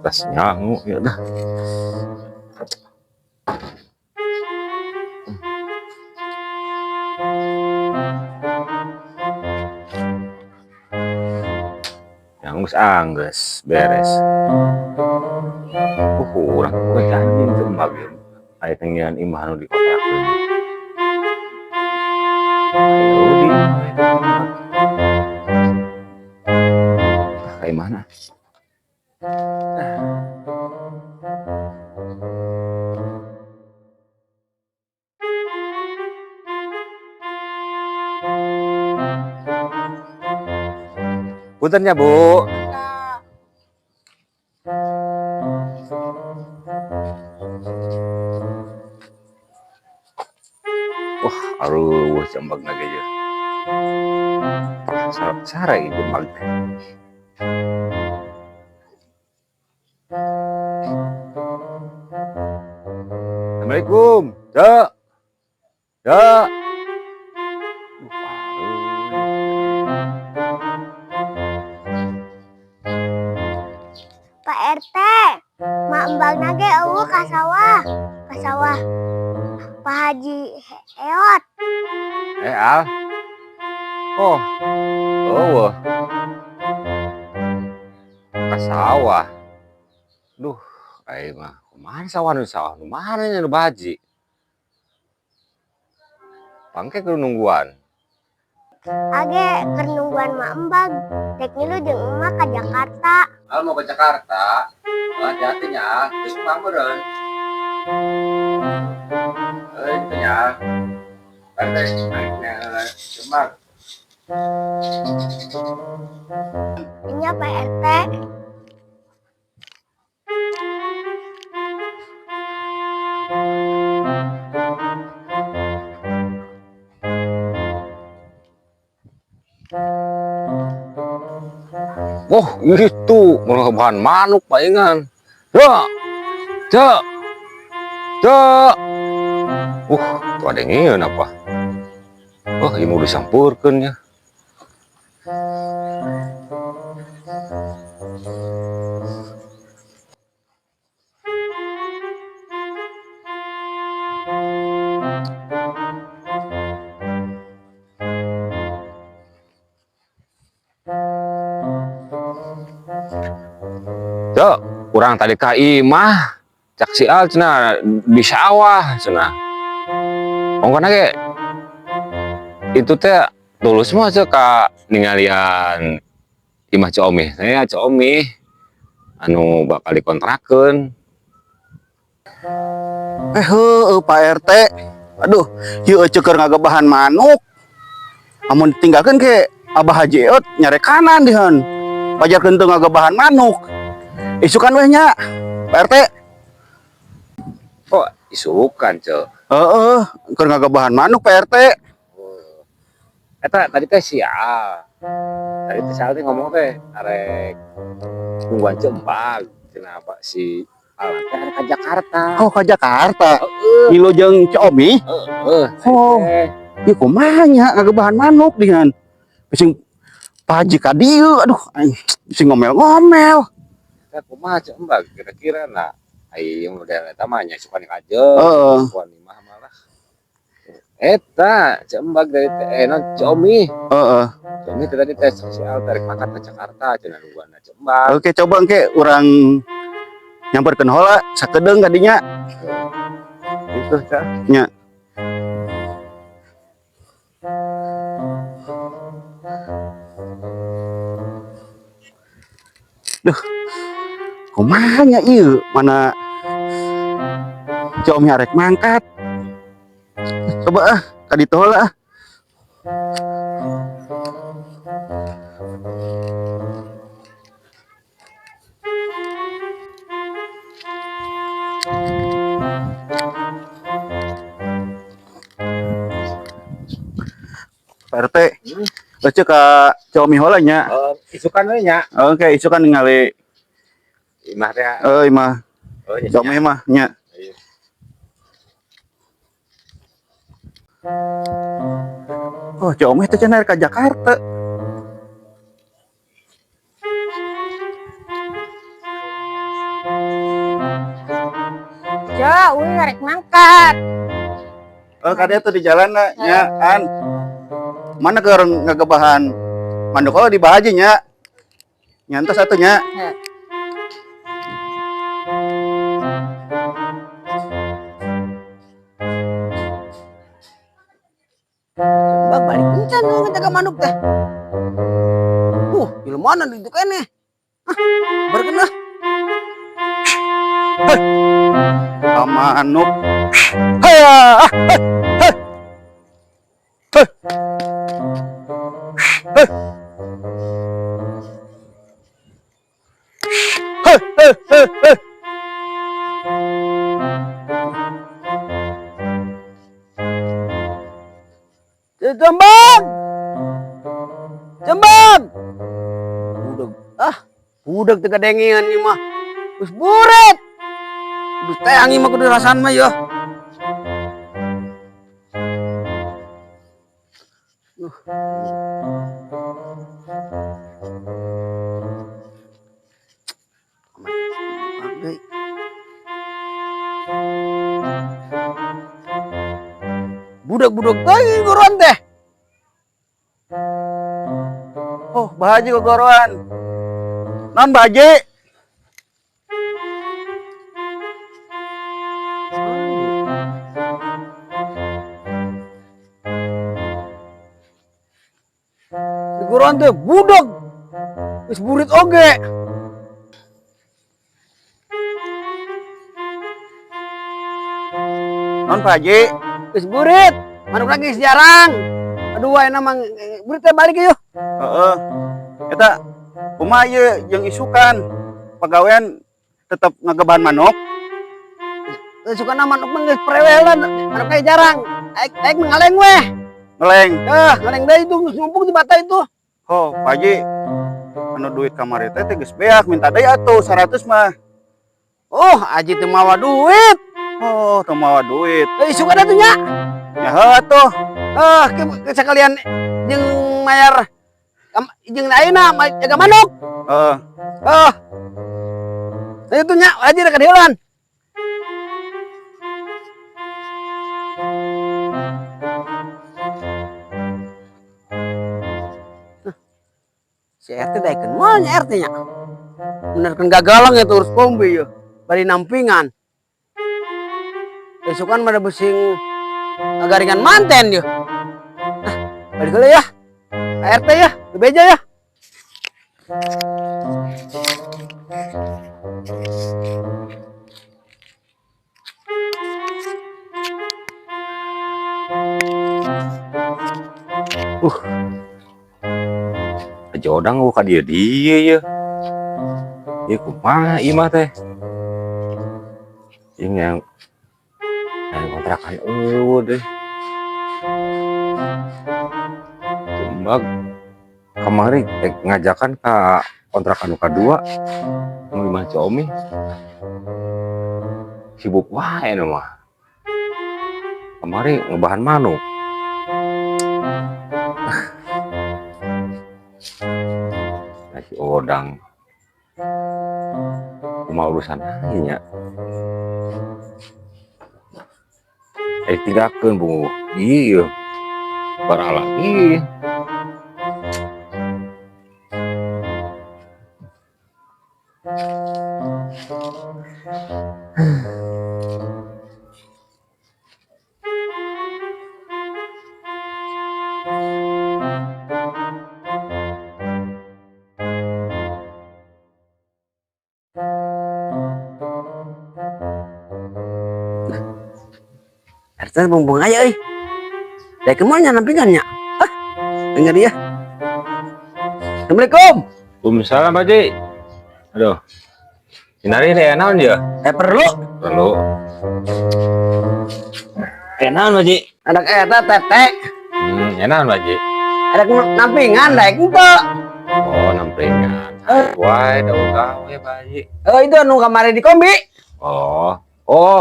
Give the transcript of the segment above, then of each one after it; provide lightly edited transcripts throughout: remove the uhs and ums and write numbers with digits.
tasnya ya dah. Yang angges beres. Kurang kue cacing tembak ya. Ayo tengian imah nu di kota aku. Ayo di kayak mana? Puntennya Bu. Wah, aduh, jambak lagi ya. Sara itu jambak. Assalamualaikum. Cak. Cak. Pak RT, mak embang nage ke sawah. Pak Haji Eot. Al. Oh. Oh. Ke sawah. Duh, ayo mah. Kemana sawah? Mana nih baji? Pangke ke nungguan. Age nungguan mak embang. Teknya lu jeung emak ke Jakarta. Al mau ke Jakarta. Hati-hati nya, terus pulang beren. Itu nya. Pandai naiknya cuma. Ini Pak RT. Oh, itu bahan manuk palingan. Ya. Cak. Tuh ada yang apa? Oh, ini mau disampurkan ya. Cak, kurang tadi ka imah. Cak si Al cenah di sawah cenah. Ongkona ge itu teh tulus mah cek ka ningalian imah Comi. Saya Comi anu bakal dikontrakeun. Pak RT. Aduh, ieu ceker ngagebahan manuk. Amun ditinggalkeun ke Abah Haji Eot nyare kanan dihan. Pajarkeun teu ngagebahan manuk. Isukan weh nya, Pak RT. Oh, isukan, Cek. Heeh, keur ngagebahan manuk Pak RT. Eta tadi teh sial. Tadi teh sial teh ngomong teh arek nungguan Jembag. Kenapa si Alan teh arek ka Jakarta. Oh, ka Jakarta. Ilo jeung Comi. Oh. Ieu kumaha nya ngagebahan manuk dihan. Bising Pak Haji ka dieu, aduh, bising ngomel-ngomel. Eta kumaha Jembag kira-kira nah. Ai model eta mah nya suka ngajeng. Kuan imah malah. Eta Jembag dari Comi. Heeh. Comi tadi tes sosial tarik pangkat ke Jakarta cenah nungguan Jembag. Oke, coba engke urang nyamperkeun heula sakedeung kadinya. Itu Cak. Nya. Duh. Kumaha nya ieu? Mana Comi arek mangkat. Coba ka ditu heula. Pak RT, baca ka Comi heula nya. Isukan we nya. Oke, isukan ningali Imah teh. imah. Comi mah nya. Oh, Comi teh cenah ka Jakarta. Ya, uy ngarek mangkat. Kadek tuh di jalan nya an. Mana ke orang ngagebahan manuk di bahaji nya. Nyantos satunya. Bang balik kencan tuh ngejaga manuk teh. Gimana itu kene? Berkenah. Manuk. Haya. Jembang. Jembang. Budak teu gadengean ieu mah. Geus buret. Geus teangi mah kudu rasaan mah ya. Budak-budak teh goroan teh. Oh, bahaji goroan. Non bahaji. Goroan teh budak. Geus burit oge. Non bahaji. Geus burit. Manuk lagi jarang. Aduh wae namang burit teh balik yeuh. Heeh. Eta kumaha ieu jeung isukan pagawean tetep ngagebahan manuk. Suka manuk mah geus prewelan. Manuk lagi jarang. Aik ngaleng weh. Ngeleng. Ngaleng deui itu geus numpuk di bata itu. Oh, Pak Haji. Anu duit kamari teh geus beak minta deui atuh 100 mah. Oh, Aji teu mawa duit. Oh, teu mawa duit. Suka atuh nya. Ya heuh atuh. Sekalian jeung mayar jeung ayeuna jaga manuk. Heeh. Itu nya Aji rek kadeulan. Si RT daekeun moal nya RT nya. Bener kan gagalang ya urus pombe ya. Bari nampingan. Besokan mah besing garingan manten ya. Balik heula ya. RT ya, bebeja ya. Jodang ka dia ya. Ya kumaha ieu mah teh. Yang kontrakan deh. Jembag kemarin ngajakan ke kontrakan kedua nu imah Comi. Sibuk wae nu mah. Kemarin ngebahan manuk. Nasi odang. Cuma urusan nya. Tinggalkeun bu. Iya. Para lagi. RT bumbung aja euy. Daekeun moal nya nampingannya. Dengar dia. Assalamualaikum. Waalaikumsalam Pak Haji. Aduh. Inari deh naon dia? Perlu. Naon Pak Haji? Anak eta tete. Naon Pak Haji? Ada nampingan daek henteu. Oh, nampingan. Wah, da gawe Pak Haji. Itu anu kamari di kombi. Oh,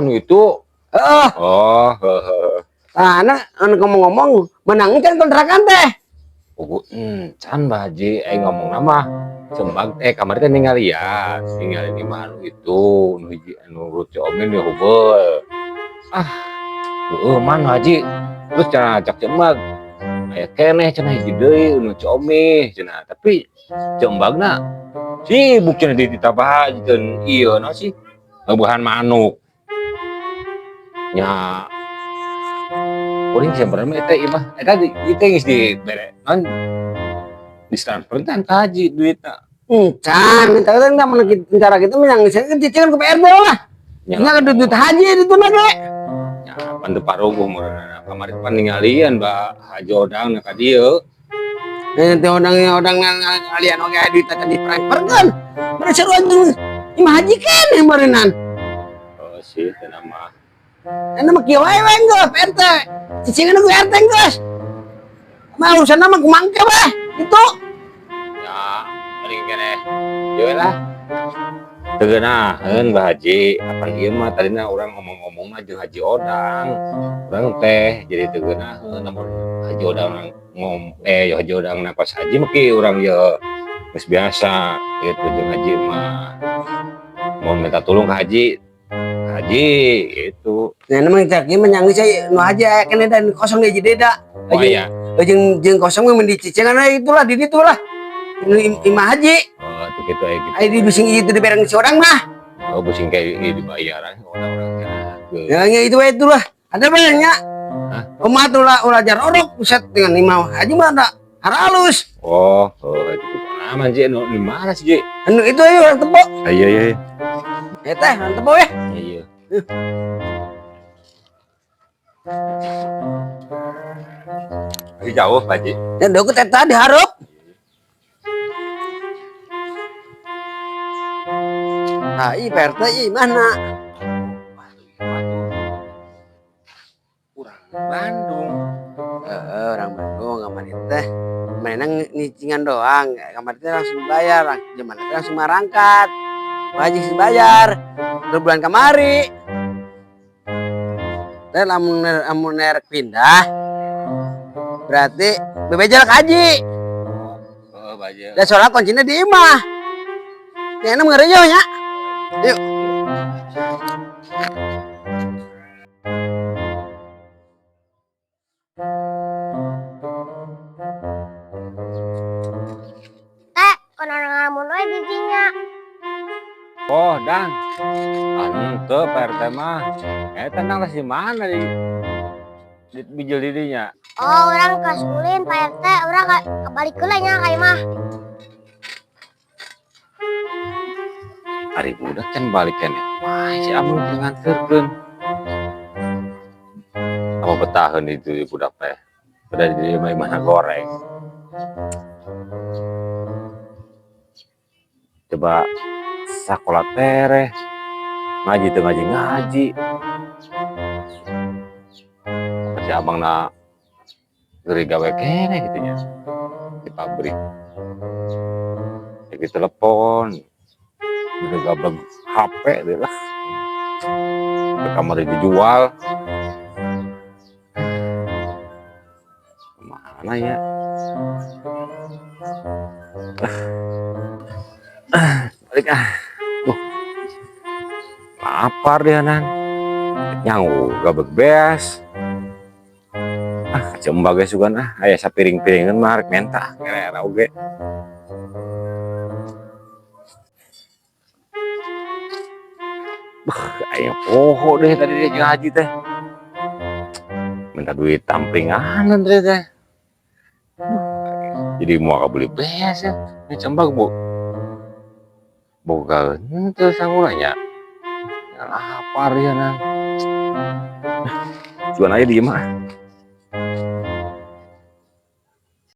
nu itu. Oh, Nah, anu ngomong-ngomong menang kan kontrakan teh. can Pak Haji, ngomong nama Sembag kamar teh ninggalian di mana itu nu hiji anu rucu omen ya hubel. Ah, mana haji terus cenah cak sembag aya keneh cenah hiji deui nu comi cenah tapi sembagna sibuk cenah di ditabah hajeun ieu naon sih ngabuhan manuk nya kuring sebenarnya eta ieu mah eta itu geus dibere naon ditransferkan ka haji duitna. Can, minta kan nggak menakit cara gitu menang saya cicing ke PRB lah. Nggak ada duit haji itu nage. Ya, pantu paruguh murana kemarin pan ninggalian Mbak Haji Odang ka dieu. Nanti odang kalian oke duit tadi transfer kan. Mana seru anjing. Imah haji kan yang barenan. Oh sih teh nama. Nama kieu wae geus PRT. Cicingan gue RT geus. Mah urusan nama kumangke bah. Itu. Ya, mending kene. Yo lah. Teueunaheun Mbah Haji, apa ieu mah tadina urang ngomong-ngomong mah jeung Haji Odang. Urang teh jadi teueunaheun namun Haji Odang Haji Odang napas haji mah ki urang ye geus biasa gitu jeung Haji mah. Mau minta tolong ke Haji. Haji itu. Nah, namanya cak ieu menyang saya nu haji kene dan kosong di deda. Oh iya. Jeung kosong mah di cicingan itulah di ditu lah. Imah haji. Oh, itu gitu ya gitu. Ai di bising itu dibereng si orang mah. Oh, busing kayak dibayaran orang-orang Ya itu lah. Ada banyak. Omah tuh lah ulah jar orok pusat dengan imam haji mah ada haralus. Oh, itu aman sih di mana sih, Ji? Anu itu ayo orang tebo. Iya, iya. Ya teh, orang tebo ya. Iya. Masih jauh, Pak Ji. Dan doku teh tadi harap. Nah, PRT mana? Kurang Bandung. Orang Bandung kamar teh. Mainan ngicingan doang, kamar teh langsung bayar, zaman teh langsung marangkat. Wajib bayar. 2 bulan kemari. Teh lamun pindah. Berarti bebejal haji. Oh, bajel. Dan soalnya kuncinya di imah. Ya enak ngeri nya. Yuk. Konon ngalamun we bijinya. Oh, Dang. Ante PRT mah. Tenang lah si mana di bijil didinya. Oh, orang kasulin Pak RT, orang kebalik heula nya ka imah. Hari budak can balikan ya. Wah, si Amung nganterkeun. Apa betaheun itu budak teh. Udah di mana goreng. Coba sakola tereh. Ngaji teu ngaji. Si Abang na geri gawe kene gitu nya. Di pabrik. Jadi telepon. Udah gablek HP deh lah. Ke kamar dijual. Mana ya? Balik lapar dia nan. Nyangu gabek beas. Cembage sugan aya sapiring-piringan mah rek mentah kere oge. Aya poho deh tadi dia jeung haji teh. Minta duit tamplingan teh. Jadi mau beli beas ya. Ini cembag boga henteu sangulanya. Lapar ya nang. Juan aja di mah.